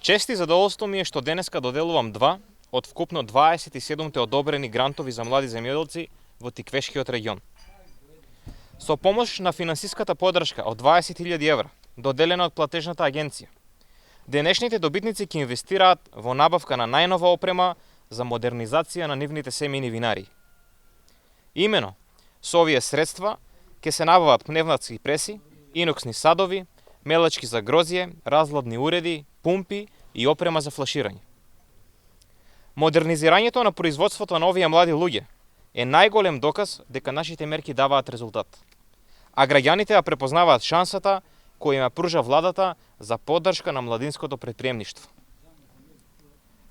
Чест и задоволство ми е што денеска доделувам 2 од вкупно 27 одобрени грантови за млади земјоделци во Тиквешкиот регион. Со помош на финансиската поддршка од 20.000 евра, доделена од платежната агенција, денешните добитници ќе инвестираат во набавка на најнова опрема за модернизација на нивните семејни винарии. Имено, со овие средства ќе се набават пневматски преси, иноксни садови, мелачки за грозје, разладни уреди, пумпи и опрема за флаширање. Модернизирањето на производството на овие млади луѓе е најголем доказ дека нашите мерки даваат резултат, а граѓаните ја препознаваат шансата која ја пружа владата за поддршка на младинското претприемништво.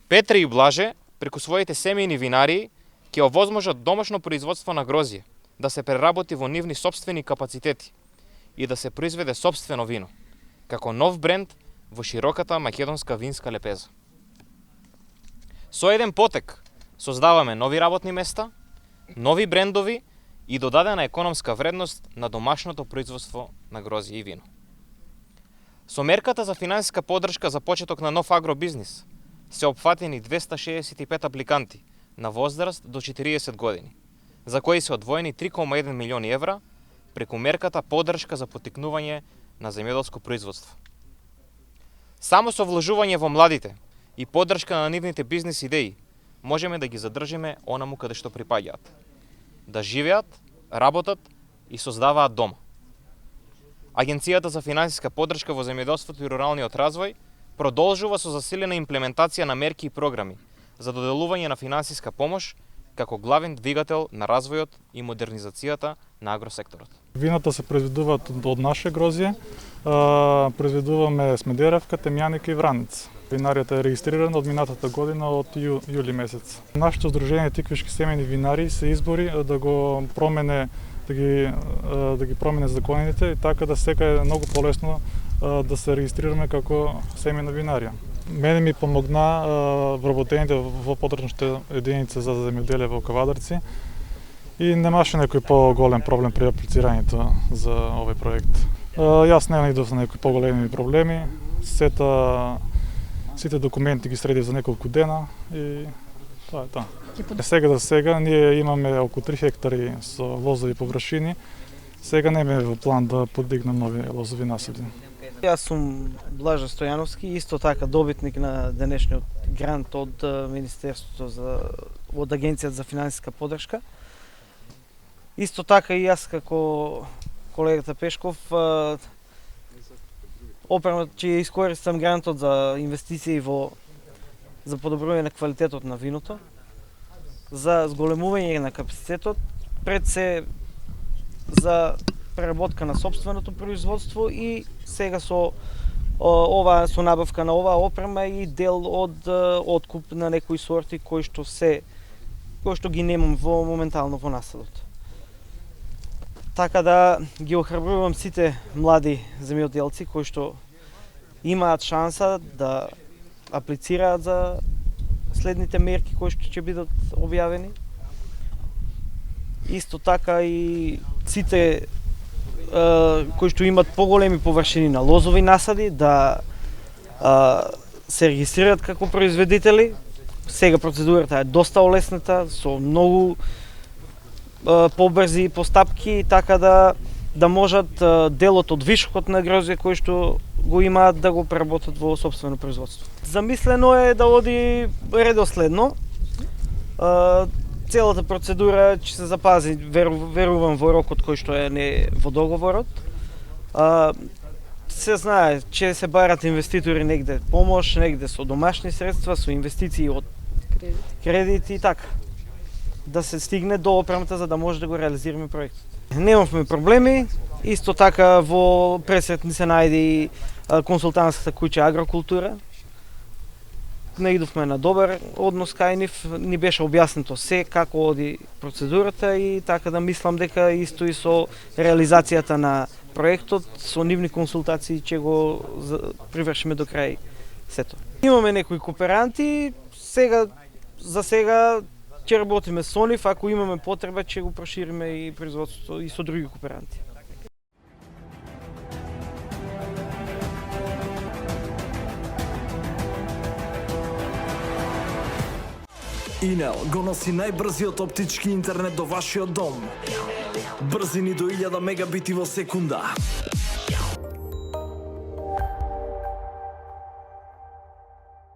Петре и Блаже, преку своите семејни винарии, ќе овозможат домашно производство на грозје, да се преработи во нивни сопствени капацитети и да се произведе сопствено вино, како нов бренд во широката македонска винска лепеза. Со еден потек создаваме нови работни места, нови брендови и додадена економска вредност на домашното производство на грозје и вино. Со мерката за финансиска поддршка за почеток на нов агробизнис се опфатени 265 апликанти на возраст до 40 години, за кои се одвоени 3,1 милиони евра преку мерката поддршка за поттикнување на земјоделско производство. Само со вложување во младите и поддршка на нивните бизнис идеи можеме да ги задржиме онаму каде што припаѓаат, да живеат, работат и создаваат дома. Агенцијата за финансиска поддршка во земјоделството и руралниот развој продолжува со засилена имплементација на мерки и програми за доделување на финансиска помош како главен двигател на развојот и модернизацијата на агросекторот. Вината се произведуваат од наше грозје, произведуваме смедеревка, темјаника и вранец. Винаријата е регистрирана од минатата година од јули месец. Нашето здружение Тиквешки семејни винари се избори да го промене да ги промене законите и така да сега е многу полесно да се регистрираме како семејна винарија. Мене ми помогна вработените во потребните единица за земјоделие во Кавадарци и немаше некој поголем проблем при аплицирањето за овој проект. Јас не најдов некои поголеми проблеми, сите документи ги средив за неколку дена и тоа е тоа. Сега за сега ние имаме околу 3 хектари со лозови површини. Сега немаме во план да подигнем нови лозови насади. Јас сум Блаже Стојановски, исто така добитник на денешниот грант од Министерството од Агенцијата за финансиска поддршка. Исто така и јас како колегата Пешков опремат ќе искористам грантот за инвестиции за подобрување на квалитетот на виното, за зголемување на капацитетот, пред се за преработка на сопственото производство и сега со набавка на оваа опрема и дел од откуп на некои сорти кои што ги немам моментално во насадот. Така да ги охрабрувам сите млади земјоделци кои што имаат шанса да аплицираат за следните мерки кои што ќе бидат објавени. Исто така и сите кои што имат поголеми површини на лозови насади да се регистрираат како производители. Сега процедурата е доста олесната, со многу побрзи постапки, така да можат делот од вишокот на грозје кој што го имаат да го преработат во сопствено производство. Замислено е да оди редоследно. Целата процедура ќе се запази, верувам, во рокот кој што е во договорот. Се знае, ќе се барат инвеститори негде помош, негде со домашни средства, со инвестиции од кредити и така. Да се стигне до опремата за да може да го реализираме проектот. Немавме проблеми, исто така во пресрет ни се најде и консултантската куќа Агрокултура. Наидовме на добар однос кај нив, ни беше објаснето се како оди процедурата и така да мислам дека исто и со реализацијата на проектот, со нивни консултации ќе го привршиме до крај сето. Имаме некои кооперанти, за сега ќе работиме со нив, ако имаме потреба ќе го прошириме и производството и со други кооперанти. Инел го носи најбрзиот оптички интернет до вашиот дом. Брзини до 1000 мегабити во секунда.